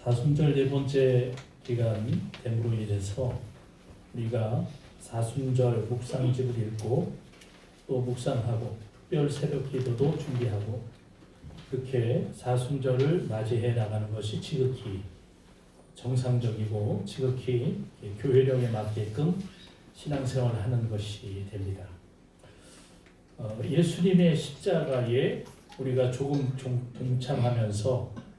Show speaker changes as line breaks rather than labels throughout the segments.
사순절 네 번째 기간 됨으로 인해서 우리가 사순절 묵상집을 읽고 또 묵상하고 특별 새벽 기도도 준비하고 그렇게 사순절을 맞이해 나가는 것이 지극히 정상적이고 지극히 교회령에 맞게끔 신앙생활을 하는 것이 됩니다. 예수님의 십자가에 우리가 조금 동참하면서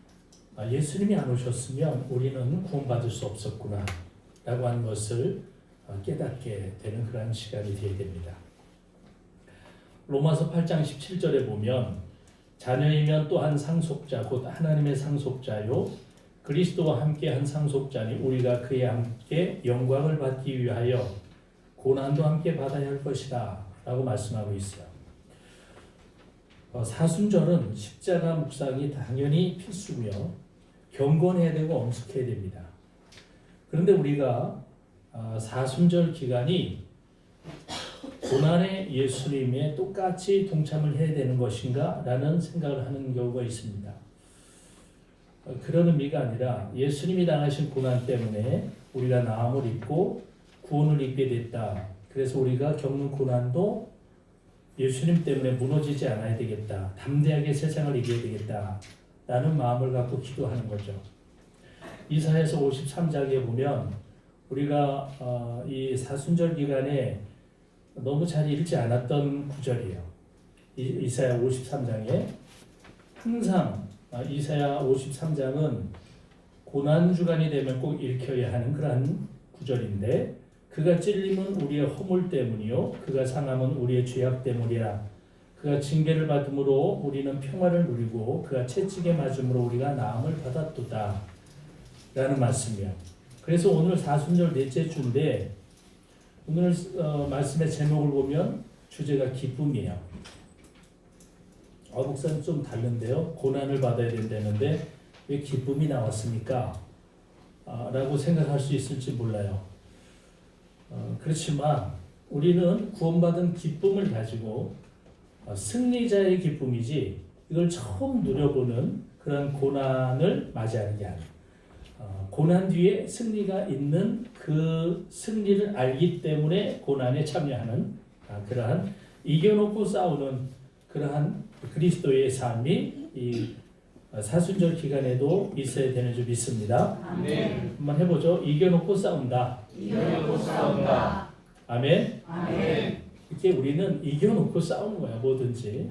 예수님이 안 오셨으면 우리는 구원받을 수 없었구나 라고 하는 것을 깨닫게 되는 그런 시간이 되어야 됩니다. 로마서 8장 17절에 보면 자녀이면 또한 상속자 곧 하나님의 상속자요 그리스도와 함께 한 상속자니 우리가 그에 함께 영광을 받기 위하여 고난도 함께 받아야 할 것이다 라고 말씀하고 있어요. 사순절은 십자가 묵상이 당연히 필수고요. 경건해야 되고 엄숙해야 됩니다. 그런데 우리가 사순절 기간이 고난의 예수님에 똑같이 동참을 해야 되는 것인가 라는 생각을 하는 경우가 있습니다. 그런 의미가 아니라 예수님이 당하신 고난 때문에 우리가 나음을 입고 구원을 입게 됐다. 그래서 우리가 겪는 고난도 예수님 때문에 무너지지 않아야 되겠다. 담대하게 세상을 이겨야 되겠다. 라는 마음을 갖고 기도하는 거죠. 이사야서 53장에 보면 우리가 이 사순절 기간에 너무 잘 읽지 않았던 구절이에요. 이사야 53장에 항상 이사야 53장은 고난주간이 되면 꼭 읽혀야 하는 그러한 구절인데 그가 찔림은 우리의 허물 때문이요 그가 상함은 우리의 죄악 때문이라 그가 징계를 받음으로 우리는 평화를 누리고 그가 채찍에 맞음으로 우리가 나음을 받았도다 라는 말씀이야. 그래서 오늘 사순절 넷째 주인데 오늘 말씀의 제목을 보면 주제가 기쁨이에요. 목사님 좀 다른데요. 고난을 받아야 된다는데 왜 기쁨이 나왔습니까? 라고 생각할 수 있을지 몰라요. 그렇지만 우리는 구원받은 기쁨을 가지고 승리자의 기쁨이지 이걸 처음 누려보는 그런 고난을 맞이하는 게 아니에요. 고난 뒤에 승리가 있는 그 승리를 알기 때문에 고난에 참여하는 그러한 이겨놓고 싸우는 그러한 그리스도의 삶이 이 사순절 기간에도 있어야 되는 줄 믿습니다.
아멘.
한번 해보죠. 이겨놓고 싸운다.
이겨놓고 싸운다.
아멘.
아멘.
이렇게 우리는 이겨놓고 싸우는 거야 뭐든지.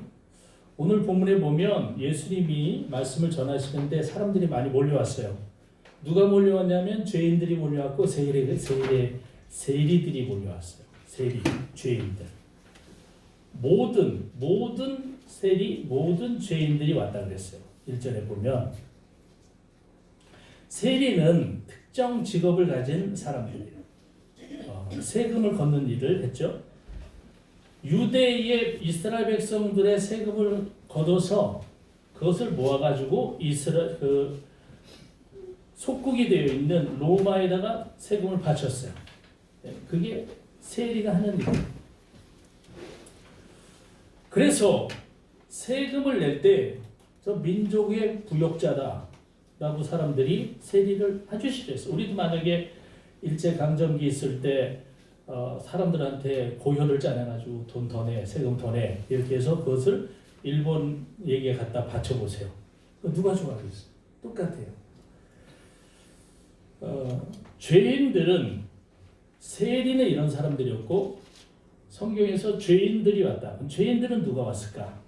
오늘 본문에 보면 예수님이 말씀을 전하시는데 사람들이 많이 몰려왔어요. 누가 몰려왔냐면 죄인들이 몰려왔고 세리들이 몰려왔어요. 죄인들. 모든 세리, 모든 죄인들이 왔다 그랬어요. 1절에 보면 세리는 특정 직업을 가진 사람들이에요. 세금을 걷는 일을 했죠. 유대의 이스라엘 백성들의 세금을 걷어서 그것을 모아가지고 속국이 되어 있는 로마에다가 세금을 바쳤어요. 그게 세리가 하는 일이에요. 그래서 세금을 낼 때 저 민족의 부역자다라고 사람들이 세리를 아주 싫어했어요. 우리도 만약에 일제강점기 있을 때 사람들한테 고효를 짜내가지고 돈 더 내, 세금 더 내 이렇게 해서 그것을 일본에게 갖다 바쳐보세요. 누가 좋아하겠어요? 똑같아요. 죄인들은 세리는 이런 사람들이었고 성경에서 죄인들이 왔다. 죄인들은 누가 왔을까?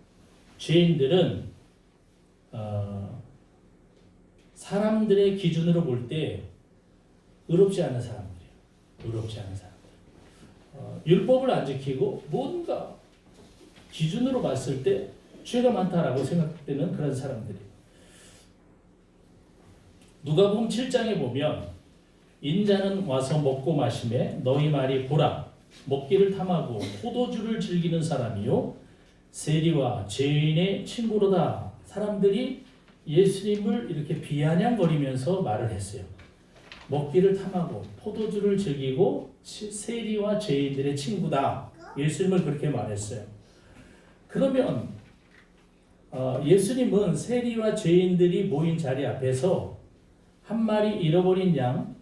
죄인들은 사람들의 기준으로 볼 때 의롭지 않은 사람들이에요. 의롭지 않은 사람들. 율법을 안 지키고 뭔가 기준으로 봤을 때 죄가 많다라고 생각되는 그런 사람들이에요. 누가복음 7장에 보면 인자는 와서 먹고 마시매 너희 말이 보라 먹기를 탐하고 포도주를 즐기는 사람이요 세리와 죄인의 친구로다. 사람들이 예수님을 이렇게 비아냥거리면서 말을 했어요. 먹기를 탐하고 포도주를 즐기고 세리와 죄인들의 친구다. 예수님을 그렇게 말했어요. 그러면 예수님은 세리와 죄인들이 모인 자리 앞에서 한 마리 잃어버린 양,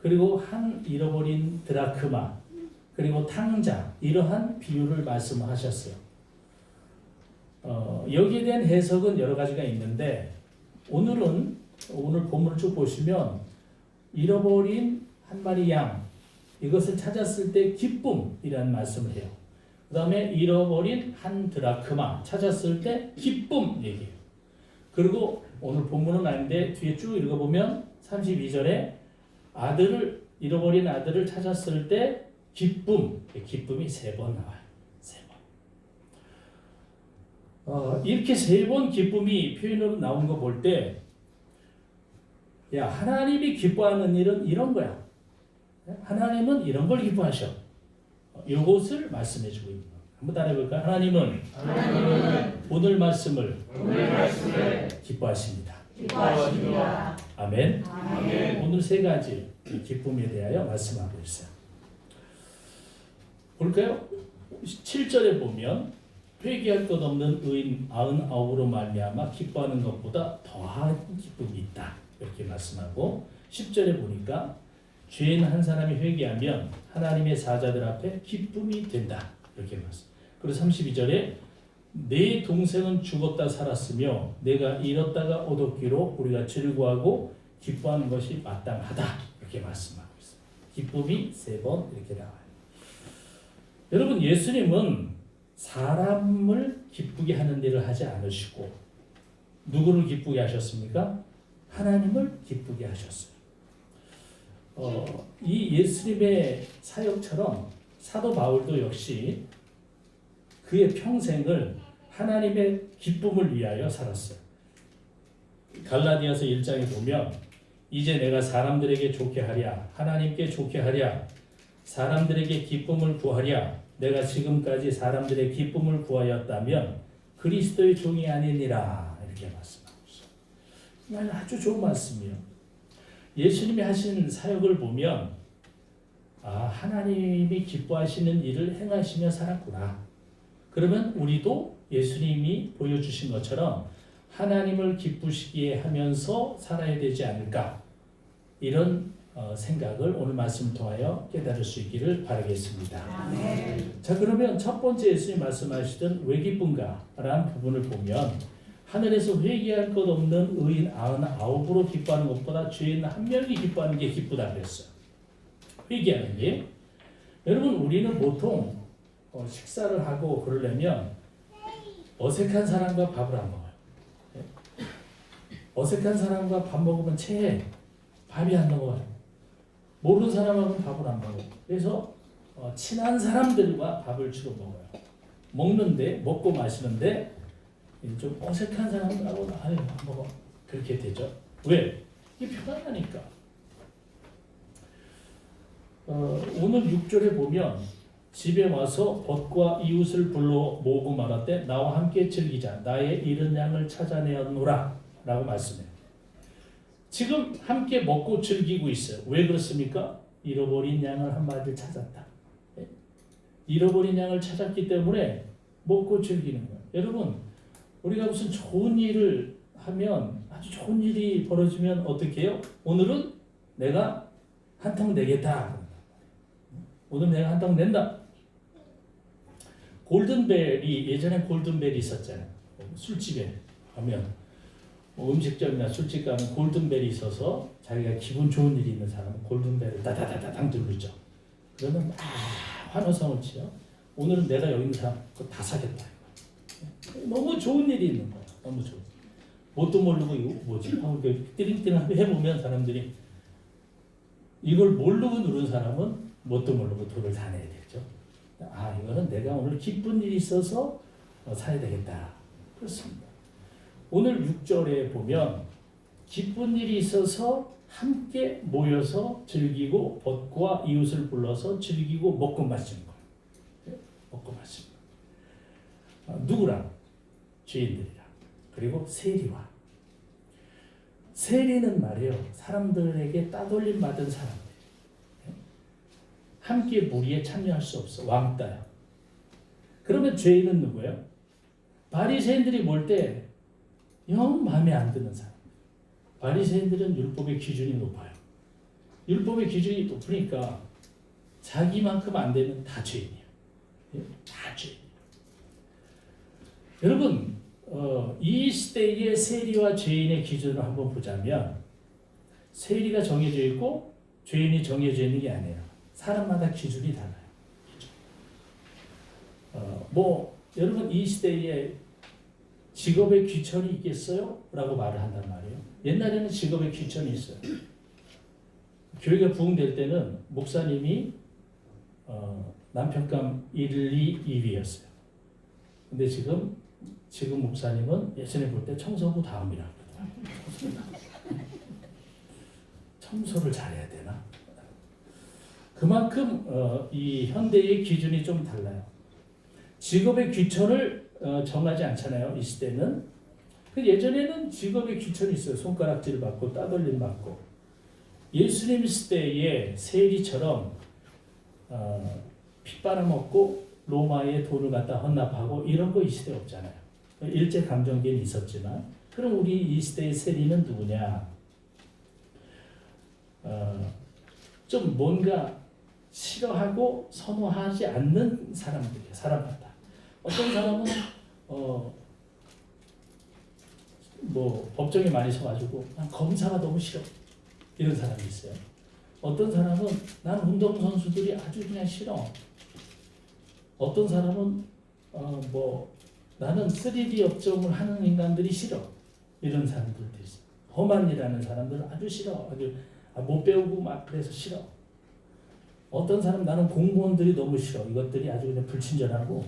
그리고 한 잃어버린 드라크마, 그리고 탕자, 이러한 비유를 말씀하셨어요. 여기에 대한 해석은 여러 가지가 있는데 오늘 본문을 쭉 보시면 잃어버린 한 마리 양, 이것을 찾았을 때 기쁨이라는 말씀을 해요. 그 다음에 잃어버린 한 드라크마, 찾았을 때 기쁨 얘기해요. 그리고 오늘 본문은 아닌데 뒤에 쭉 읽어보면 32절에 잃어버린 아들을 찾았을 때 기쁨이 3번 나와요. 3번. 이렇게 3번 기쁨이 표현으로 나온 거 볼 때, 야, 하나님이 기뻐하는 일은 이런 거야. 하나님은 이런 걸 기뻐하셔. 이것을 말씀해주고 있는 거예요. 한번 따라해볼까요? 하나님은 오늘 말씀을 기뻐하십니다. 아멘. 오늘 3가지 기쁨에 대하여 말씀하고 있어요. 볼까요? 7절에 보면 회개할 것 없는 의인 99으로 말미암아 기뻐하는 것보다 더한 기쁨이 있다. 이렇게 말씀하고 10절에 보니까 죄인 한 사람이 회개하면 하나님의 사자들 앞에 기쁨이 된다. 이렇게 말씀. 그리고 32절에 내 동생은 죽었다 살았으며 내가 잃었다가 얻었기로 우리가 즐거워하고 기뻐하는 것이 마땅하다. 이렇게 말씀하고 있어요. 기쁨이 3번 이렇게 나와요. 여러분, 예수님은 사람을 기쁘게 하는 일을 하지 않으시고 누구를 기쁘게 하셨습니까? 하나님을 기쁘게 하셨어요. 이 예수님의 사역처럼 사도 바울도 역시 그의 평생을 하나님의 기쁨을 위하여 살았어요. 갈라디아서 1장에 보면 이제 내가 사람들에게 좋게 하랴, 하나님께 좋게 하랴, 사람들에게 기쁨을 구하랴, 내가 지금까지 사람들의 기쁨을 구하였다면 그리스도의 종이 아니니라. 이렇게 말씀하고 있어요. 아주 좋은 말씀이에요. 예수님이 하신 사역을 보면 하나님이 기뻐하시는 일을 행하시며 살았구나. 그러면 우리도 예수님이 보여주신 것처럼 하나님을 기쁘시게 하면서 살아야 되지 않을까. 이런 생각을 오늘 말씀을 통하여 깨달을 수 있기를 바라겠습니다. 아멘. 자, 그러면 첫 번째 예수님 말씀하시던 왜 기쁜가? 라는 부분을 보면 하늘에서 회개할 것 없는 의인 99으로 기뻐하는 것보다 죄인 한 명이 기뻐하는 게 기쁘다 그랬어요. 회개하는 게. 여러분, 우리는 보통 식사를 하고 그러려면 어색한 사람과 밥을 안 먹어요. 어색한 사람과 밥 먹으면 체해. 밥이 안 넘어가요. 모르는 사람하고는 밥을 안 먹어요. 그래서 친한 사람들과 밥을 주로 먹어요. 먹고 마시는데 좀 어색한 사람하고는 안 먹어. 그렇게 되죠. 왜? 이게 편안하니까. 오늘 6절에 보면 집에 와서 벗과 이웃을 불러 모으고 말하되 나와 함께 즐기자. 나의 잃은 양을 찾아내었노라. 라고 말씀해요. 지금 함께 먹고 즐기고 있어요. 왜 그렇습니까? 잃어버린 양을 한 마리를 찾았다. 잃어버린 양을 찾았기 때문에 먹고 즐기는 거예요. 여러분, 우리가 무슨 좋은 일을 하면 아주 좋은 일이 벌어지면 어떻게 해요? 오늘은 내가 한턱 내겠다. 오늘 내가 한턱 낸다. 골든벨이 예전에 골든벨이 있었잖아요. 술집에 가면 음식점이나 술집 가면 골든벨이 있어서 자기가 기분 좋은 일이 있는 사람은 골든벨을 다다다다당 누르죠. 그러면 환호성을 치죠. 오늘은 내가 여기 있는 사람 그거 다 사겠다. 너무 좋은 일이 있는 거야. 너무 좋은. 뭣도 모르고 이거 뭐지? 하고 띠링띠링 해보면 사람들이 이걸 모르고 누른 사람은 뭣도 모르고 돈을 다 내야 되죠. 이거는 내가 오늘 기쁜 일이 있어서 사야 되겠다. 그렇습니다. 오늘 6절에 보면 기쁜 일이 있어서 함께 모여서 즐기고 벗과 이웃을 불러서 즐기고 먹고 마시는 거예요. 먹고 마시는 거예요. 누구랑? 죄인들이랑. 그리고 세리와. 세리는 말이에요. 사람들에게 따돌림 받은 사람들. 함께 무리에 참여할 수 없어. 왕따야. 그러면 죄인은 누구예요? 바리새인들이 볼 때 영 마음에 안 드는 사람. 바리새인들은 율법의 기준이 높아요. 율법의 기준이 높으니까 자기만큼 안 되면 다 죄인이에요. 예? 다 죄인이에요. 여러분, 이 시대의 세리와 죄인의 기준을 한번 보자면 세리가 정해져 있고 죄인이 정해져 있는 게 아니에요. 사람마다 기준이 달라요. 여러분 이 시대에 직업에 귀천이 있겠어요? 라고 말을 한단 말이에요. 옛날에는 직업에 귀천이 있어요. 교회가 부흥될 때는 목사님이 남편감 1, 2, 2위였어요. 근데 지금 목사님은 예전에 볼 때 청소부 다음이라고 그러더라고요. 청소를 잘해야 되나? 그만큼 이 현대의 기준이 좀 달라요. 직업의 귀천을 정하지 않잖아요. 이 시대는. 예전에는 직업의 귀천이 있어요. 손가락질 받고 따돌림 받고. 예수님 시대의 세리처럼 피 빨아먹고 로마에 돈을 갖다 헌납하고 이런 거 이 시대에 없잖아요. 일제 감정기는 있었지만 그럼 우리 이 시대의 세리는 누구냐? 좀 뭔가 싫어하고 선호하지 않는 사람들이에요. 사람마다. 어떤 사람은 법정에 많이 서가지고 난 검사가 너무 싫어 이런 사람이 있어요. 어떤 사람은 난 운동선수들이 아주 그냥 싫어. 어떤 사람은 나는 3D 업종을 하는 인간들이 싫어 이런 사람들도 있어요. 험한 일하는 사람들은 아주 싫어. 아주 못 배우고 막 그래서 싫어. 어떤 사람 나는 공무원들이 너무 싫어. 이것들이 아주 그냥 불친절하고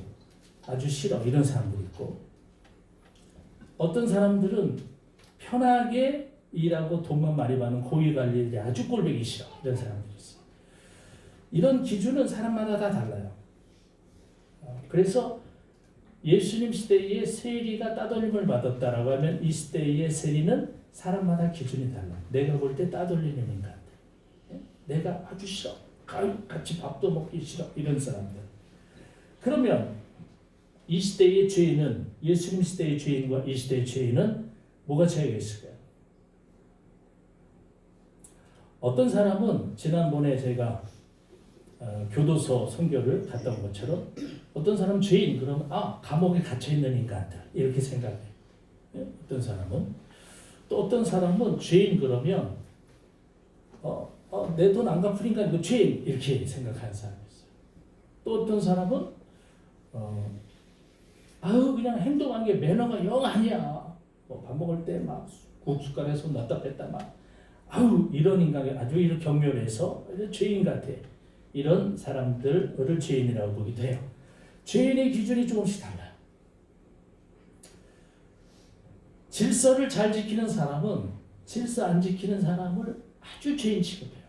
아주 싫어. 이런 사람들이 있고 어떤 사람들은 편하게 일하고 돈만 많이 받는 고위관리들이 아주 꼴보기 싫어. 이런 사람들이 있어요. 이런 기준은 사람마다 다 달라요. 그래서 예수님 시대의 세리가 따돌림을 받았다라고 하면 이 시대의 세리는 사람마다 기준이 달라요. 내가 볼 때 따돌리는 인간들. 내가 아주 싫어. 같이 밥도 먹기 싫어. 이런 사람들. 그러면 이 시대의 죄인은 예수님 시대의 죄인과 이 시대의 죄인은 뭐가 차이가 있을까요? 어떤 사람은 지난번에 제가 교도소 선교를 갔다 온 것처럼 어떤 사람은 죄인 그러면 감옥에 갇혀 있는 인간들 이렇게 생각해요. 어떤 사람은 또 어떤 사람은 죄인 그러면 내 돈 안 갚으니까 이거 죄인 이렇게 생각하는 사람이 있어요. 또 어떤 사람은 그냥 행동한 게 매너가 영 아니야. 밥 먹을 때 막 국숟가락에 손 놨다 뺐다 막 이런 인간이 아주 이런 경멸해서 죄인 같아. 이런 사람들을 죄인이라고 보기도 해요. 죄인의 기준이 조금씩 달라요. 질서를 잘 지키는 사람은 질서 안 지키는 사람을 아주 죄인 취급해요.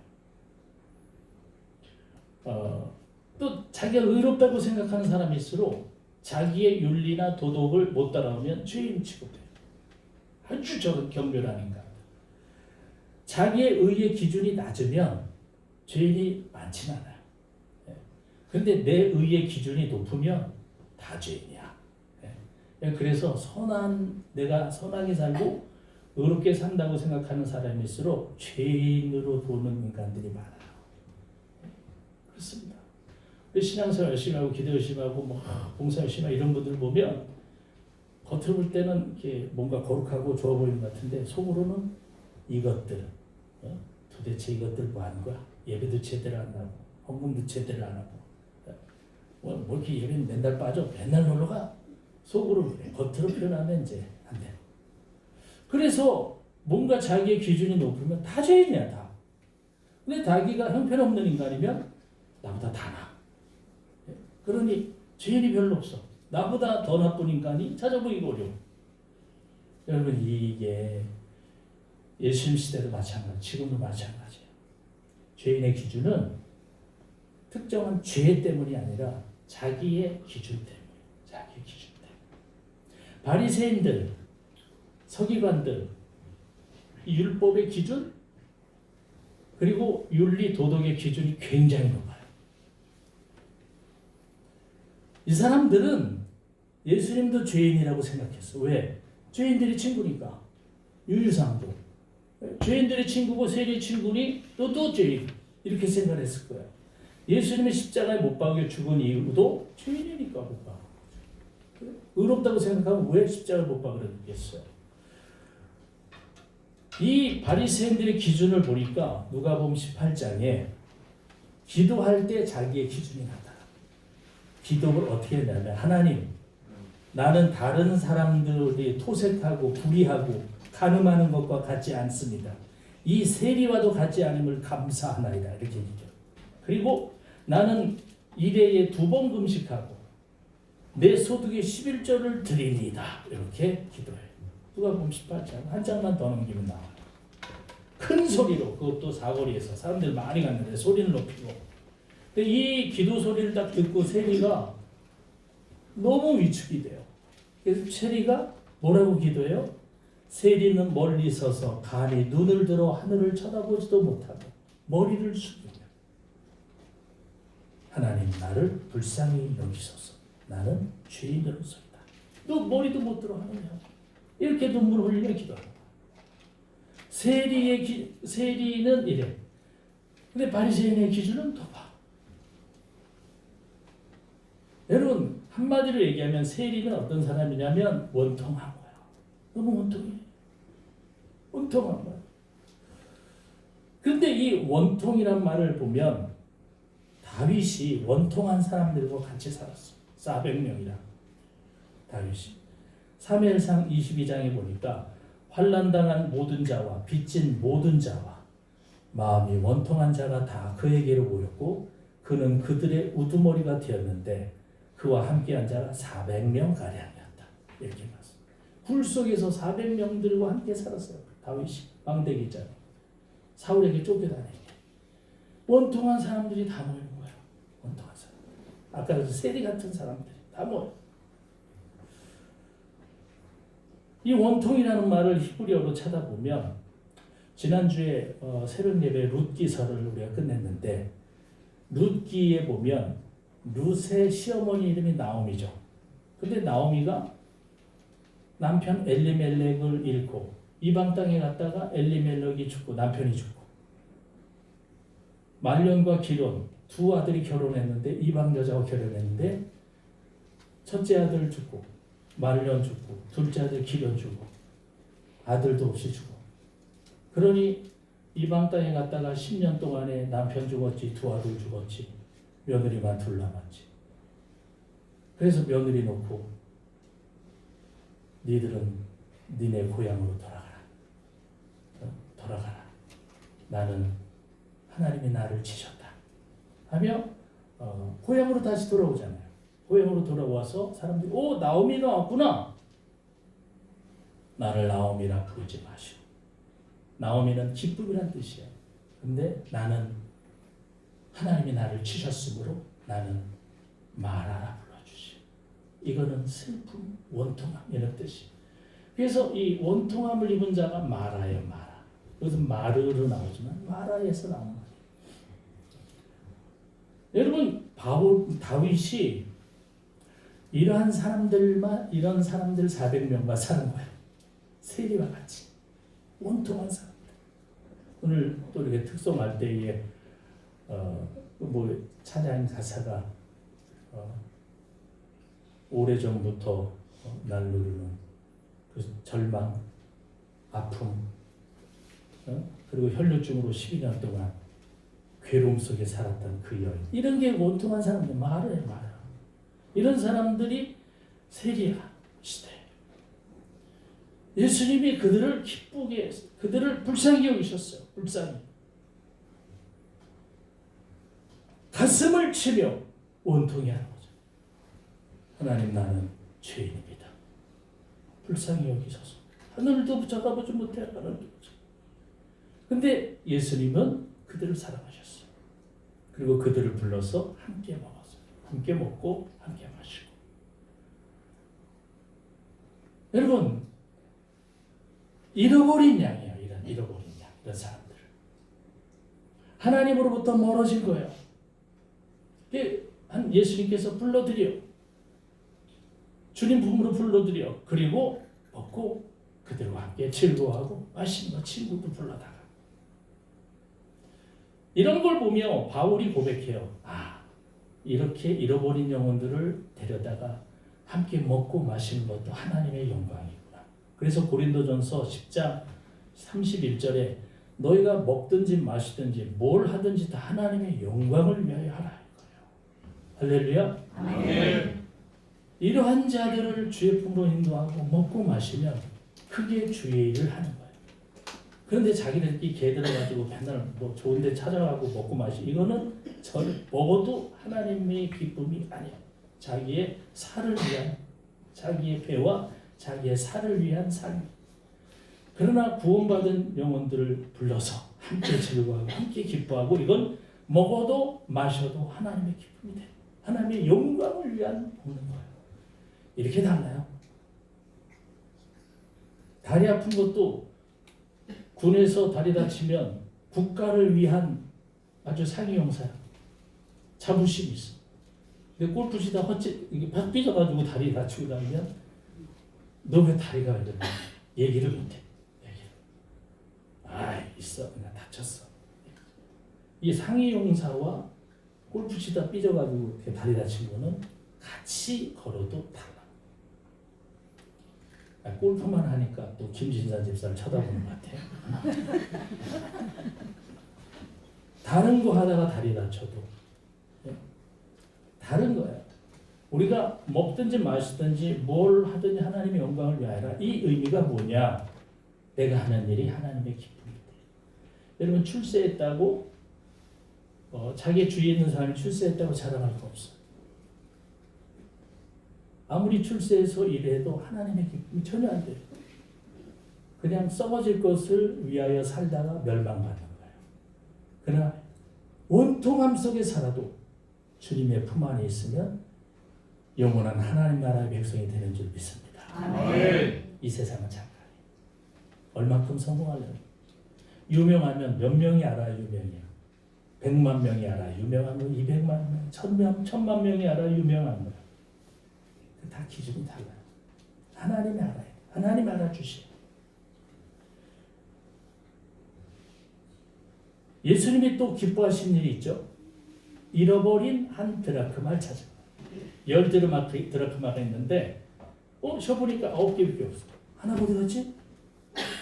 또 자기가 의롭다고 생각하는 사람일수록 자기의 윤리나 도덕을 못 따라오면 죄인 취급해요. 아주 저런 경멸한 인간. 자기의 의의 기준이 낮으면 죄인이 많지는 않아요. 근데 내 의의 기준이 높으면 다 죄인이야. 그래서 내가 선하게 살고 의롭게 산다고 생각하는 사람일수록 죄인으로 보는 인간들이 많아요. 그렇습니다. 신앙생활 열심히 하고 기도 열심히 하고 봉사 열심히 하고 이런 분들 보면 겉으로 볼 때는 이렇게 뭔가 거룩하고 좋아 보이는 것 같은데 속으로는 이것들 도대체 이것들 뭐 하는 거야? 예배도 제대로 안 하고 헌금도 제대로 안 하고 뭐 이렇게 예배는 맨날 빠져 맨날 놀러가 속으로 그래. 겉으로 표현하면 이제 안 돼. 그래서 뭔가 자기의 기준이 높으면 다 죄인이야 다. 근데 자기가 형편없는 인간이면 나보다 다 나아. 그러니 죄인이 별로 없어. 나보다 더 나쁜 인간이 찾아보기가 어려워. 여러분 이게 예수님 시대도 마찬가지, 지금도 마찬가지예요. 죄인의 기준은 특정한 죄 때문이 아니라 자기의 기준 때문에, 자기의 기준 때문에. 바리새인들, 서기관들, 이 율법의 기준 그리고 윤리 도덕의 기준이 굉장히 높아요. 이 사람들은 예수님도 죄인이라고 생각했어. 왜? 죄인들이 친구니까. 유유상도. 죄인들의 친구고 세리의 친구니 너도 죄인 이렇게 생각했을 거야. 예수님의 십자가에 못 박여 죽은 이유도 죄인이니까 못 박아. 의롭다고 생각하면 왜 십자가에 못 박으겠어요? 이 바리새인들의 기준을 보니까 누가복음 18장에 기도할 때 자기의 기준이 나타나. 기도를 어떻게 했냐면 하나님 나는 다른 사람들이 토색하고 불의하고 간음하는 것과 같지 않습니다. 이 세리와도 같지 않음을 감사하나이다 이렇게 얘기해요. 그리고 나는 일회에 2번 금식하고 내 소득의 11조를 드립니다 이렇게 기도해요. 누가복음 18장 한 장만 더 넘기면 나와요. 큰 소리로 그것도 사거리에서 사람들 많이 갔는데 소리를 높이고 근데 이 기도 소리를 딱 듣고 세리가 너무 위축이 돼요. 그래서 세리가 뭐라고 기도해요? 세리는 멀리 서서 간이 눈을 들어 하늘을 쳐다보지도 못하고 머리를 숙이며 하나님 나를 불쌍히 여기소서 나는 죄인으로서이다. 너 머리도 못 들어 하느냐 이렇게 눈물을 흘리며 기도합니다. 세리는 이래. 근데 바리새인의 기준은 더 봐. 여러분 한마디로 얘기하면 세리는 어떤 사람이냐면 원통한 거야. 너무 원통해. 원통한 거야. 근데 이 원통이란 말을 보면 다윗이 원통한 사람들과 같이 살았어. 400명이랑 다윗이. 사무엘상 22장에 보니까 환난당한 모든 자와 빚진 모든 자와 마음이 원통한 자가 다 그에게로 모였고 그는 그들의 우두머리가 되었는데 그와 함께한 자가 400명가량이었다. 이렇게 봤어. 굴 속에서 400명들과 함께 살았어요. 다윗이 왕대기 있잖아요. 사울에게 쫓겨다니게. 원통한 사람들이 다 모이는 거예요. 원통한 사람. 아까 그 세리 같은 사람들이 다 모여. 이 원통이라는 말을 히브리어로 찾아보면 지난주에 새벽 예배 룻기서를 우리가 끝냈는데 룻기에 보면 룻의 시어머니 이름이 나오미죠. 근데 나오미가 남편 엘리멜렉을 잃고 이방 땅에 갔다가 엘리멜렉이 죽고 남편이 죽고 말론과 기론 2 아들이 결혼했는데 이방 여자와 결혼했는데 첫째 아들 죽고 말론 죽고 둘째 아들 기련 죽고 아들도 없이 죽어. 그러니 이방 땅에 갔다가 10년 동안에 남편 죽었지 2 아들 죽었지 며느리만 둘 남았지. 그래서 며느리 놓고 니들은 니네 고향으로 돌아가라. 돌아가라. 나는 하나님이 나를 치셨다. 하며 고향으로 다시 돌아오잖아요. 고향으로 돌아와서 사람들이 오 나오미가 왔구나. 나를 나오미라 부르지 마시오. 나오미는 기쁨이란 뜻이야. 근데 나는 하나님이 나를 치셨으므로 나는 마라라 불러주시오. 이거는 슬픔, 원통함 이런 뜻이에요. 그래서 이 원통함을 입은 자가 마라예요. 마라. 여기서 마르로 나오지만 마라에서 나오는 거예요. 여러분 다윗이 이러한 사람들 400명과 사는 거예요. 세리와 같이 원통한 사람들. 오늘 또 이렇게 특송할 때에 찬양 가사가 오래전부터 날 누르는 그 절망, 아픔, 그리고 혈류증으로 12년 동안 괴로움 속에 살았던 그 여인. 이런 게 원통한 사람들 말해요. 이런 사람들이 세리야 시대. 예수님이 그들을 기쁘게 그들을 불쌍히 여기셨어요. 불쌍히. 가슴을 치며 원통히 하는 거죠. 하나님 나는 죄인입니다. 불쌍히 여기셔서 하늘도 쳐다보지 못해 하는 거죠. 근데 예수님은 그들을 사랑하셨어요. 그리고 그들을 불러서 함께 먹었어요. 함께 먹고 함께 마시고. 여러분 잃어버린 양이에요. 이런 잃어버린 양. 이런 사람들. 하나님으로부터 멀어진 거예요. 예수님께서 불러드려. 주님 품으로 불러드려. 그리고 먹고 그들과 함께 즐거워하고 맛있는 친구도 불러다가 이런 걸 보며 바울이 고백해요. 이렇게 잃어버린 영혼들을 데려다가 함께 먹고 마시는 것도 하나님의 영광이구나. 그래서 고린도전서 10장 31절에 너희가 먹든지 마시든지 뭘 하든지 다 하나님의 영광을 위하여 하라 이거예요. 할렐루야.
아멘.
이러한 자들을 주의 품으로 인도하고 먹고 마시면 크게 주의 일을 하는 거예요. 그런데 자기들끼리 개들어가지고 맨날 뭐 좋은 데 찾아가고 먹고 마시 이거는 먹어도 하나님의 기쁨이 아니에요. 자기의 살을 위한, 자기의 배와 자기의 살을 위한 삶. 그러나 구원받은 영혼들을 불러서 함께 즐거워하고 함께 기뻐하고 이건 먹어도 마셔도 하나님의 기쁨이 돼요. 하나님의 영광을 위한 먹는 거예요. 이렇게 달라요. 다리 아픈 것도 군에서 다리 다치면 국가를 위한 아주 상이용사야. 자부심이 있어. 근데 골프 치다 이게 팍 삐져가지고 다리 다치고 나면 너 왜 다리가 이러냐 얘기를 못해. 있어. 그냥 다쳤어. 이 상이용사와 골프 치다 삐져가지고 다리 다친 거는 같이 걸어도 달라. 골프만 하니까 또 김진산 집사를 쳐다보는 것 같아요. 다른 거 하다가 다리 다쳐도 다른 거예요. 우리가 먹든지 마시든지 뭘 하든지 하나님의 영광을 위하여라. 이 의미가 뭐냐? 내가 하는 일이 하나님의 기쁨이 돼. 여러분 출세했다고 자기 주위에 있는 사람이 출세했다고 자랑할 거 없어. 아무리 출세해서 일해도 하나님의 기쁨이 전혀 안 돼요. 그냥 썩어질 것을 위하여 살다가 멸망받는 거예요. 그러나 원통함 속에 살아도 주님의 품 안에 있으면 영원한 하나님 나라의 백성이 되는 줄 믿습니다.
아멘.
이 세상은 잠깐이에요. 얼마큼 성공하려면 유명하면 몇 명이 알아야 유명해요. 100만 명이 알아야 유명하면 200만 명, 1000명, 1000만 명이 알아야 유명한 거예요. 다 기준이 달라요. 하나님이 알아요. 하나님 알아주시요. 예수님이 또 기뻐하신 일이 있죠. 잃어버린 한 드라크마를 찾은 거예요. 10드라크마가 있는데 쉬어보니까 9개밖에 없어. 하나 어디 갔지?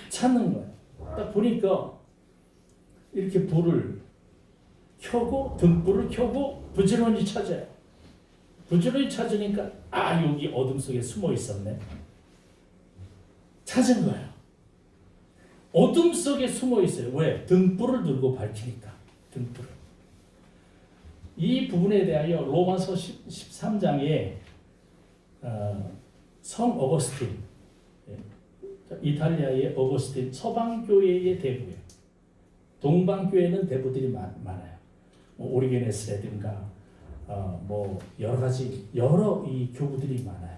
찾는 거예요. 딱 보니까 이렇게 불을 켜고 등불을 켜고 부지런히 찾아요. 부지런히 찾으니까 여기 어둠 속에 숨어 있었네. 찾은 거예요. 어둠 속에 숨어 있어요. 왜? 등불을 들고 밝히니까. 등불을. 이 부분에 대하여 로마서 13장에 성 어거스틴, 이탈리아의 어거스틴, 서방교회의 대부예요. 동방교회는 대부들이 많아요. 오리게네스라든가 여러 이 교부들이 많아요.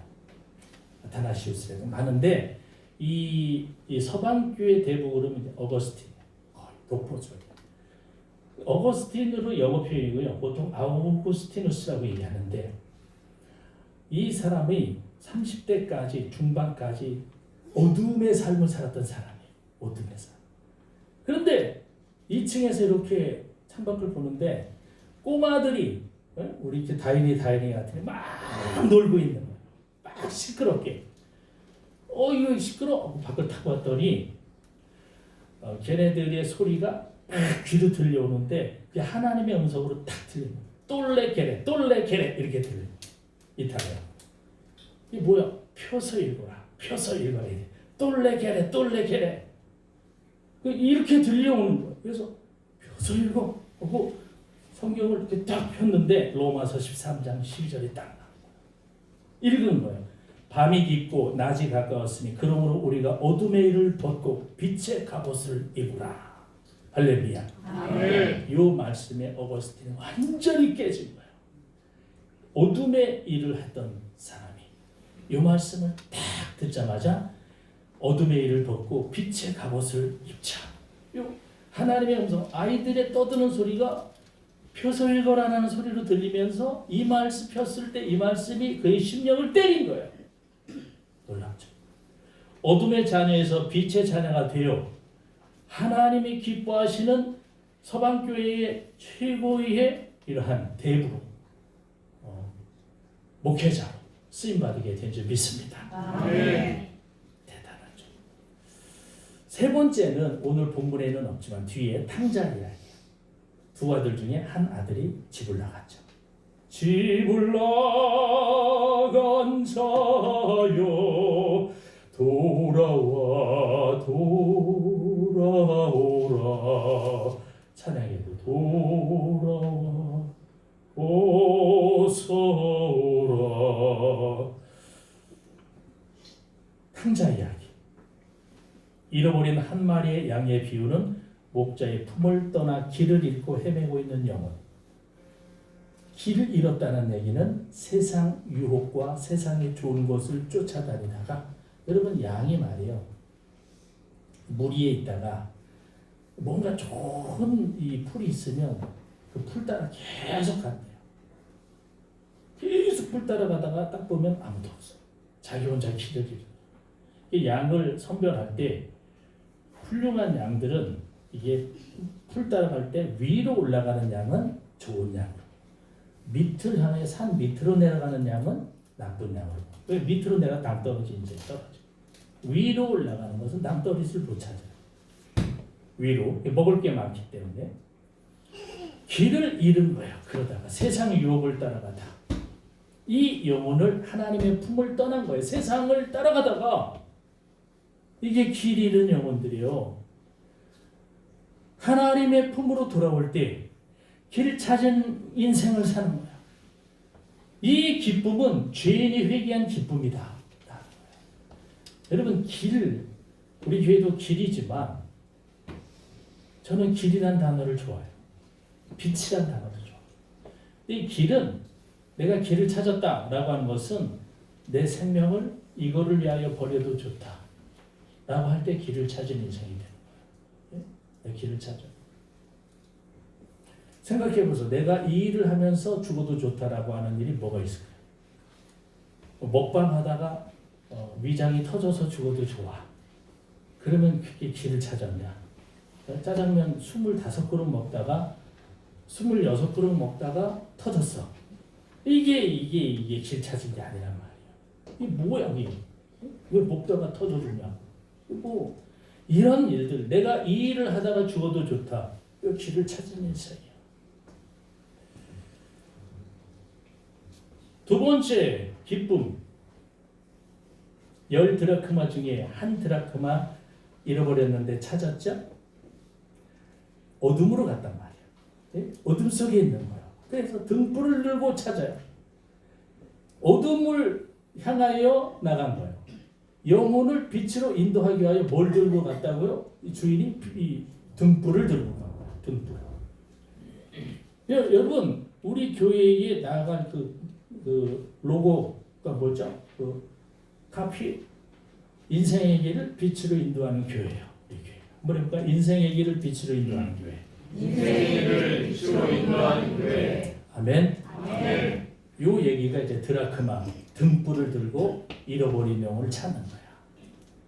아타나시우스라든가 많은데 이 서방교회 대부 그러면 어거스틴 거의 독보적이에요. 어거스틴으로 영어 표현이고요. 보통 아우구스티누스라고 얘기하는데 이 사람이 30대까지 중반까지 어둠의 삶을 살았던 사람이에요. 어둠의 삶. 그런데 2층에서 이렇게 창밖을 보는데 꼬마들이 우리 이렇게 다인이 같은 막 놀고 있는 거예요. 막 시끄럽게. 이거 시끄러워. 밖을 타고 왔더니 걔네들의 소리가 귀로 들려오는데 그게 하나님의 음성으로 딱 들려요. 똘레 게레 이렇게 들려요. 이탈리아. 이게 뭐야? 펴서 읽어라. 이래. 똘레 게레. 이렇게 들려오는 거예요. 그래서 펴서 읽어. 하고 성경을 이렇게 딱 폈는데 로마서 13장 12절이 딱 나와요. 읽은 거예요. 밤이 깊고 낮이 가까웠으니 그러므로 우리가 어둠의 일을 벗고 빛의 갑옷을 입으라. 할렐루야.
아멘.
이 말씀에 어거스틴은 완전히 깨진 거예요. 어둠의 일을 했던 사람이 이 말씀을 딱 듣자마자 어둠의 일을 벗고 빛의 갑옷을 입자. 하나님의 음성, 아이들의 떠드는 소리가 펴서 읽어라는 소리로 들리면서 이 말씀 폈을 때 이 말씀이 그의 심령을 때린 거예요. 놀랍죠. 어둠의 자녀에서 빛의 자녀가 되어 하나님이 기뻐하시는 서방교회의 최고의 이러한 대부로 목회자로 쓰임받게 된 줄 믿습니다.
아멘.
대단하죠. 세 번째는 오늘 본문에는 없지만 뒤에 탕자 이야기예요. 두 아들 중에 한 아들이 집을 나갔죠. 집을 나간 자여 돌아와 돌아오라. 찬양에도 돌아와 어서 오라. 탕자 이야기. 잃어버린 한 마리의 양의 비유는 목자의 품을 떠나 길을 잃고 헤매고 있는 영혼. 길을 잃었다는 얘기는 세상 유혹과 세상의 좋은 것을 쫓아다니다가, 여러분 양이 말이에요, 무리에 있다가 뭔가 좋은 이 풀이 있으면 그 풀 따라 계속 간대요. 계속 풀 따라가다가 딱 보면 아무도 없어. 자기 혼자 길을 잃어. 이 양을 선별할 때 훌륭한 양들은 이게 풀 따라갈 때 위로 올라가는 양은 좋은 양으로, 밑을 향해 산 밑으로 내려가는 양은 나쁜 양으로. 왜 밑으로 내가 낭떠러지 이제 떨어져. 위로 올라가는 것은 낭떠러지를 못 찾아요. 위로 먹을 게 많기 때문에 길을 잃은 거야. 그러다가 세상의 유혹을 따라가다 이 영혼을 하나님의 품을 떠난 거예요. 세상을 따라가다가 이게 길 잃은 영혼들이요, 하나님의 품으로 돌아올 때 길 찾은 인생을 사는 거야. 이 기쁨은 죄인이 회개한 기쁨이다. 여러분 우리 교회도 길이지만 저는 길이란 단어를 좋아해요. 빛이란 단어도 좋아해요. 이 길은 내가 길을 찾았다라고 하는 것은 내 생명을 이거를 위하여 버려도 좋다 라고 할 때 길을 찾은 인생이 되는 거예요. 내 길을 찾아. 생각해보세요. 내가 이 일을 하면서 죽어도 좋다라고 하는 일이 뭐가 있을까요? 먹방 하다가 위장이 터져서 죽어도 좋아. 그러면 그게 길을 찾았냐? 짜장면 25그릇 먹다가 26그릇 먹다가 터졌어. 이게 길 찾은 게 아니란 말이야. 이게 뭐야 이게? 왜 먹다가 터져주냐? 뭐 이런 일들, 내가 이 일을 하다가 죽어도 좋다. 이 길을 찾은 인생이야. 두 번째 기쁨. 10드라크마 중에 한 드라크마 잃어버렸는데 찾았죠? 어둠으로 갔단 말이야. 어둠 속에 있는 거야. 그래서 등불을 들고 찾아요. 어둠을 향하여 나간 거예요. 영혼을 빛으로 인도하기 위하여 뭘 들고 갔다고요? 이 주인이 이 등불을 들고 간 거예요. 등불. 여러분, 우리 교회에 나갈 그 로고가 뭐죠? 그 카피, 인생의 길을 빛으로 인도하는 교회예요. 이 교회. 뭐랄까? 인생의 길을 빛으로 인도하는 교회.
인생의 길을 빛으로 인도하는 교회.
아멘.
아멘.
요 얘기가 이제 드라크마, 등불을 들고 잃어버린 영혼을 찾는 거야.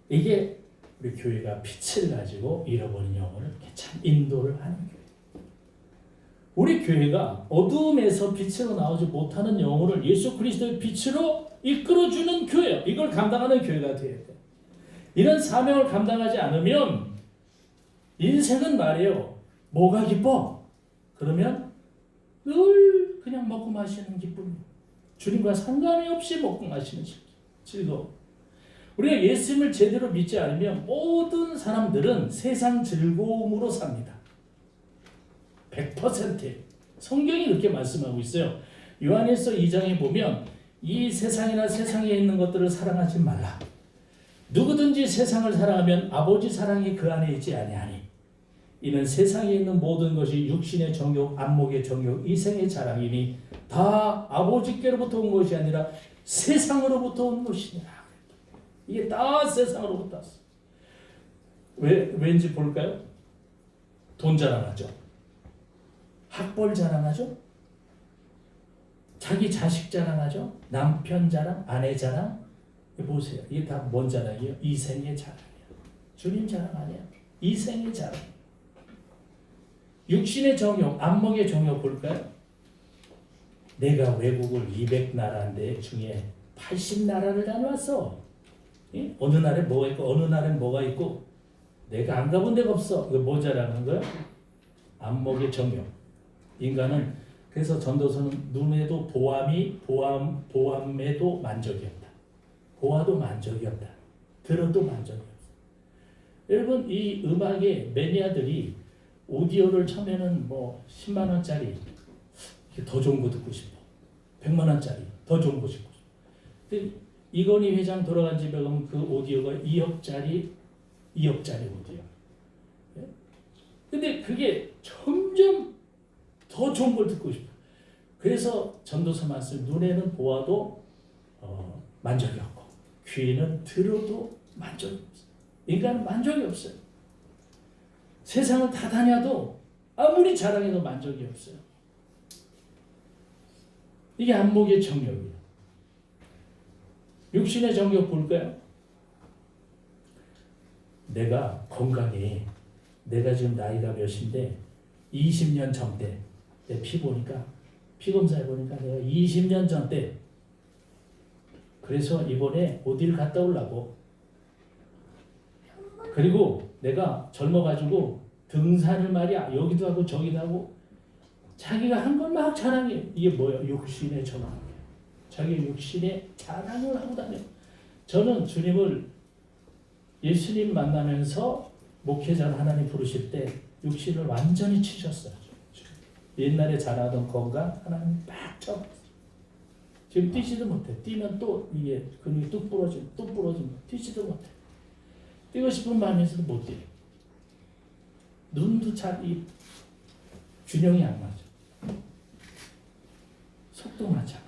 이게 우리 교회가 빛을 가지고 잃어버린 영혼을 참 인도를 하는 교회. 우리 교회가 어둠에서 빛으로 나오지 못하는 영혼을 예수 그리스도의 빛으로 이끌어주는 교회예요. 이걸 감당하는 교회가 되어야 돼. 이런 사명을 감당하지 않으면 인생은 말이에요. 뭐가 기뻐? 그러면 늘 그냥 먹고 마시는 기쁨. 주님과 상관이 없이 먹고 마시는 즐거움. 우리가 예수님을 제대로 믿지 않으면 모든 사람들은 세상 즐거움으로 삽니다. 100%. 성경이 그렇게 말씀하고 있어요. 요한일서 2장에 보면 이 세상이나 세상에 있는 것들을 사랑하지 말라. 누구든지 세상을 사랑하면 아버지 사랑이 그 안에 있지 아니하니. 이는 세상에 있는 모든 것이 육신의 정욕, 안목의 정욕, 이생의 자랑이니 다 아버지께로부터 온 것이 아니라 세상으로부터 온 것이니라. 이게 다 세상으로부터 왔어. 왠지 볼까요? 돈 자랑하죠. 학벌 자랑하죠. 자기 자식 자랑하죠. 남편 자랑, 아내 자랑, 보세요. 이게 다 뭔 자랑이에요? 이생의 자랑이에요. 주님 자랑 아니야. 이생의 자랑. 육신의 정욕, 안목의 정욕 볼까요? 내가 외국을 200나라인데 중에 80나라를 다녀왔어. 예? 어느 나라에 뭐가 있고 어느 나라에 뭐가 있고 내가 안 가본 데가 없어. 이거 뭐 자랑하는 거야? 안목의 정욕. 인간은 그래서 전도서는 눈에도 보암에도 만족이 없다. 보아도 만족이 없다. 들어도 만족이 없다. 여러분 이 음악의 매니아들이 오디오를 처음에는 뭐 10만 원짜리 더 좋은 거 듣고 싶어. 100만 원짜리 더 좋은 거 듣고 싶어. 근데 이건희 회장 돌아간 집에 가면 그 오디오가 2억짜리 오디오. 예? 근데 그게 점점 더 좋은 걸 듣고 싶어. 그래서 전도서 말씀 눈에는 보아도 만족이 없고 귀에는 들어도 만족이 없어요. 인간은 만족이 없어요. 세상을 다 다녀도 아무리 자랑해도 만족이 없어요. 이게 안목의 정욕이에요. 육신의 정욕 볼까요? 내가 건강해. 내가 지금 나이가 몇인데 20년 전 때 내 피 보니까 피 검사해 보니까 내가 20년 전 때 그래서 이번에 어디를 갔다 오려고 그리고 내가 젊어가지고 등산을 말이야 여기도 하고 저기도 하고 자기가 한 걸 막 자랑해. 이게 뭐예요? 육신의 정욕. 자기 육신의 자랑을 하고 다녀. 저는 주님을 예수님 만나면서 목회자를 하나님 부르실 때 육신을 완전히 치셨어요. 옛날에 잘하던 건강 하나님 막 쳐. 지금 뛰지도 못해. 뛰면 또 이게 근육이 뚝 부러지고 뛰지도 못해. 뛰고 싶은 마음에서도 못 뛰어. 눈도 잘 이 균형이 안 맞아. 속도 마찬가지.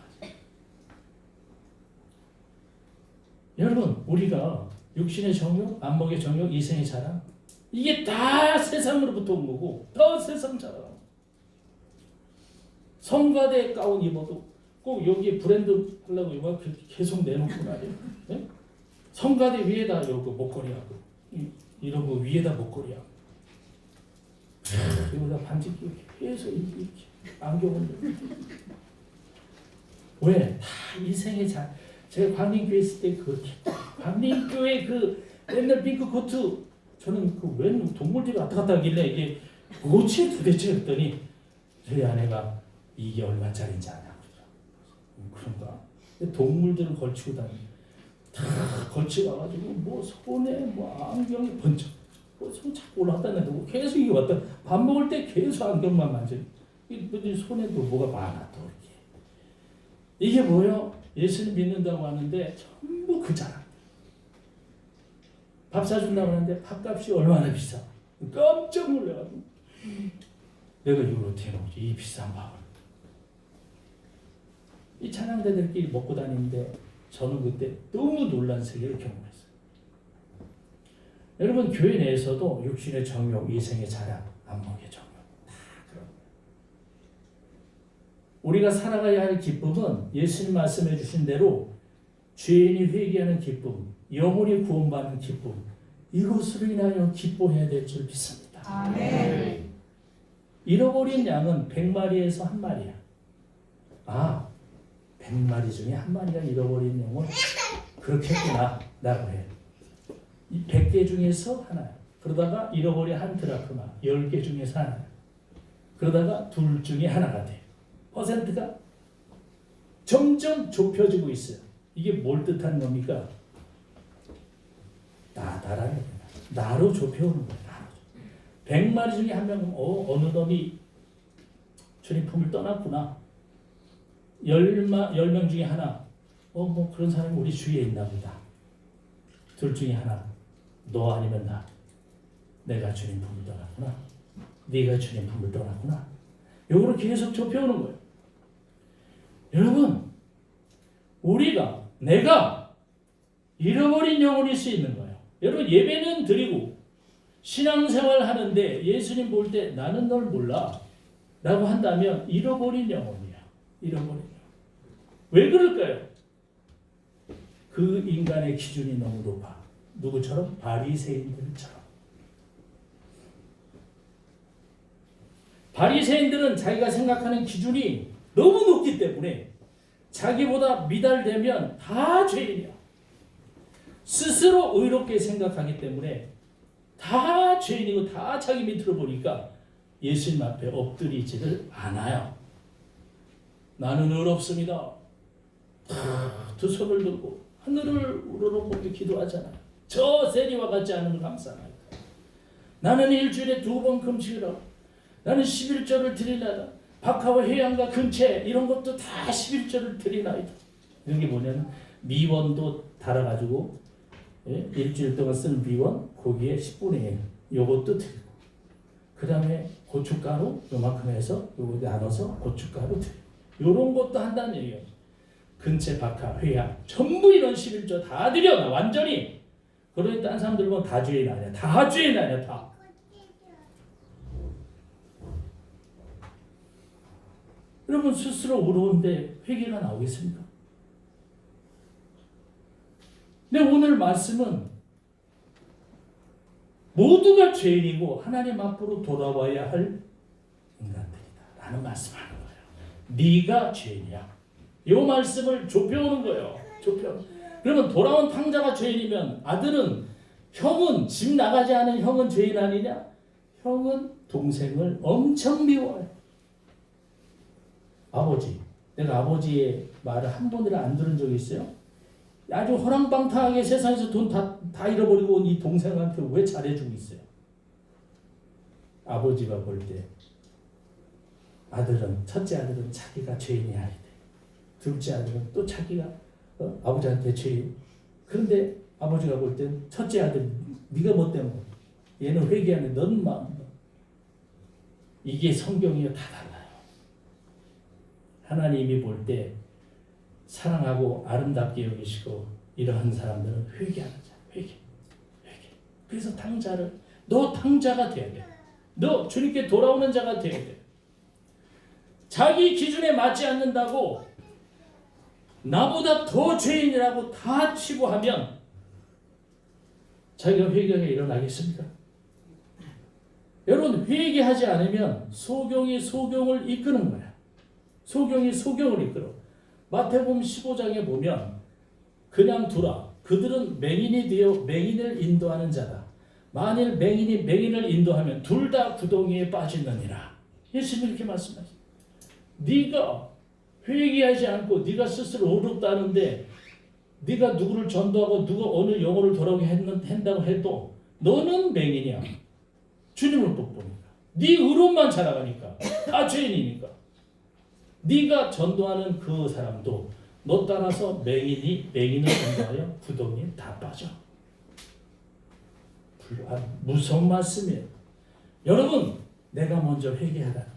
여러분 우리가 육신의 정욕, 안목의 정욕, 이생의 자랑 이게 다 세상으로부터 온 거고 더 세상 자랑. 성가대 가운 입어도 꼭 여기에 브랜드 하려고 이거 계속 내놓고 말이야. 네? 성가대 위에다 여기 목걸이하고 이런 거 위에다 목걸이하고 여기다 반지 끼고 계속 이렇게 안경을 왜? 다 인생의 자. 제가 광림교회 있을 때 그렇게 광림교회 그 옛날 핑크 코트 저는 그 웬 동물들이 왔다 갔다 하길래 이게 뭐지 도대체 했더니 저희 아내가 이게 얼마짜리인지 아냐고 그런가? 동물들을 걸치고 다니 다 걸치고 와가지고 뭐 손에 뭐 안경이 번쩍 손 자꾸 올라갔다 내고 계속 이게 왔다 밥 먹을 때 계속 안경만 만져 이 손에도 뭐가 많아 또 이렇게 이게 뭐요? 예수님 믿는다고 하는데 전부 그 자랑. 밥 사준다고 하는데 밥값이 얼마나 비싸? 깜짝 놀래가지고 내가 이걸 어떻게 먹지? 이 비싼 밥을. 이 찬양대들끼리 먹고 다니는데 저는 그때 너무 놀란 세계를 경험했어요. 여러분 교회 내에서도 육신의 정욕, 이생의 자랑, 안목의 정욕 다 그런 거예요. 우리가 살아가야 할 기쁨은 예수님 말씀해 주신 대로 죄인이 회개하는 기쁨, 영혼이 구원받는 기쁨 이것으로 인하여 기뻐해야 될 줄 믿습니다.
아멘.
잃어버린 양은 100마리에서 1마리야. 아 100마리 중에 1마리가 잃어버린 영혼 그렇겠구나 라고 해. 이 100개 중에서 하나야. 그러다가 잃어버린 한 드라크마 10개 중에서 하나야. 그러다가 둘 중에 하나가 돼. 퍼센트가 점점 좁혀지고 있어요. 이게 뭘 뜻하는 겁니까? 나다라는 거야. 나로 좁혀오는 거야. 100마리 중에 한 명은 어느 놈이 주님 품을 떠났구나. 10명 중에 하나 뭐 그런 사람이 우리 주위에 있나 보다. 둘 중에 하나 너 아니면 나. 내가 주님 품을 떠났구나. 네가 주님 품을 떠났구나. 요거를 계속 좁혀오는 거예요. 여러분 내가 잃어버린 영혼일 수 있는 거예요. 여러분 예배는 드리고 신앙생활 하는데 예수님 볼 때 나는 널 몰라 라고 한다면 잃어버린 영혼이야. 잃어버린 영혼. 왜 그럴까요? 그 인간의 기준이 너무 높아. 누구처럼? 바리새인들처럼. 바리새인들은 자기가 생각하는 기준이 너무 높기 때문에 자기보다 미달되면 다 죄인이야. 스스로 의롭게 생각하기 때문에 다 죄인이고 다 자기 밑으로 보니까 예수님 앞에 엎드리지를 않아요. 나는 의롭습니다. 두 손을 들고 하늘을 우러러보며 기도하잖아요. 저 세리와 같지 않으면 감사합니다. 나는 일주일에 2번 금식을 하고 나는 11조를 드리나이다. 박하와 해양과 근체 이런 것도 다 11조를 드리나이다. 이런 게 뭐냐면 미원도 달아가지고 일주일 동안 쓰는 미원 거기에 10분의 1 요것도 드리고 그 다음에 고춧가루 요만큼 해서 요거 나눠서 고춧가루 드리고 요런 것도 한다는 얘기예요. 근체, 박하, 회양 전부 이런 11조 다 드려. 나 완전히. 그러니 딴 사람들 보면 다 죄인 아니야. 다 죄인 아니야. 다. 여러분 스스로 의로운데 회개가 나오겠습니까? 근데 오늘 말씀은 모두가 죄인이고 하나님 앞으로 돌아와야 할 인간들이다 라는 말씀을 하는 거예요. 네가 죄인이야. 이 말씀을 좁혀오는 거예요. 그러면 돌아온 탕자가 죄인이면 아들은 형은 집 나가지 않은 형은 죄인 아니냐? 형은 동생을 엄청 미워해. 아버지, 내가 아버지의 말을 한 번이라 안 들은 적이 있어요? 아주 허랑방탕하게 세상에서 돈 다 잃어버리고 온 이 동생한테 왜 잘해주고 있어요? 아버지가 볼 때 첫째 아들은 자기가 죄인이 아니대. 둘째 아들은 또 자기가 아버지한테 죄인. 그런데 아버지가 볼 땐 첫째 아들 네가 뭐 때문에 얘는 회개하는 넌 마음. 이게 성경이요 다 달라요. 하나님이 볼 때 사랑하고 아름답게 여기시고 이러한 사람들은 회개하는 자. 회개. 그래서 너 탕자가 돼야 돼. 너 주님께 돌아오는 자가 돼야 돼. 자기 기준에 맞지 않는다고 나보다 더 죄인이라고 다 치고 하면 자기가 회개가 일어나겠습니까? 여러분 회개하지 않으면 소경이 소경을 이끄는 거야. 소경이 소경을 이끌어. 마태복음 15장에 보면 그냥 두라. 그들은 맹인이 되어 맹인을 인도하는 자다. 만일 맹인이 맹인을 인도하면 둘 다 구덩이에 빠지느니라. 예수님이 이렇게 말씀하셨어요. 네가 회개하지 않고 네가 스스로 의롭다는데 네가 누구를 전도하고 누가 어느 영혼을 돌아오게 한다고 해도 너는 맹인이야. 주님을 못 보니까. 네 의로움만 자라가니까. 다 죄인이니까. 네가 전도하는 그 사람도 너 따라서 맹인을 인도하여 구덩이에 다 빠져. 무서운 말씀이에요. 여러분, 내가 먼저 회개하라는 거야.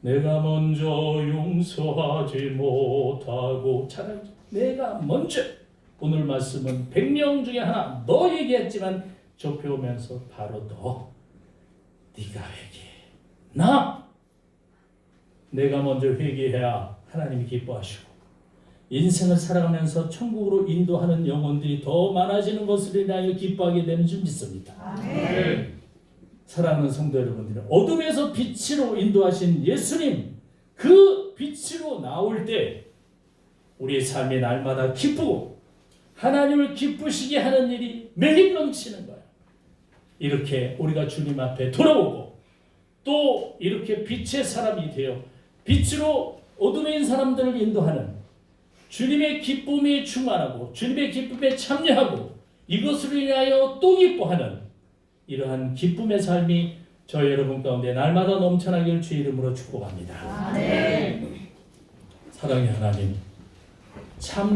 내가 먼저 용서하지 못하고 차라리 내가 먼저. 오늘 말씀은 100명 중에 하나 너 얘기했지만 좁혀오면서 바로 네가 회개해. 내가 먼저 회개해야 하나님이 기뻐하시고 인생을 살아가면서 천국으로 인도하는 영혼들이 더 많아지는 것을 인하여 기뻐하게 되는 줄 믿습니다. 아멘. 사랑하는 성도 여러분들, 어둠에서 빛으로 인도하신 예수님, 그 빛으로 나올 때 우리의 삶의 날마다 기쁘고 하나님을 기쁘시게 하는 일이 매일 넘치는 거예요. 이렇게 우리가 주님 앞에 돌아오고 또 이렇게 빛의 사람이 되어 빛으로 어둠에 있는 사람들을 인도하는 주님의 기쁨이 충만하고 주님의 기쁨에 참여하고 이것으로 인하여 또 기뻐하는 이러한 기쁨의 삶이 저희 여러분 가운데 날마다 넘쳐나길 주의 이름으로 축복합니다. 아멘. 사랑의 하나님, 참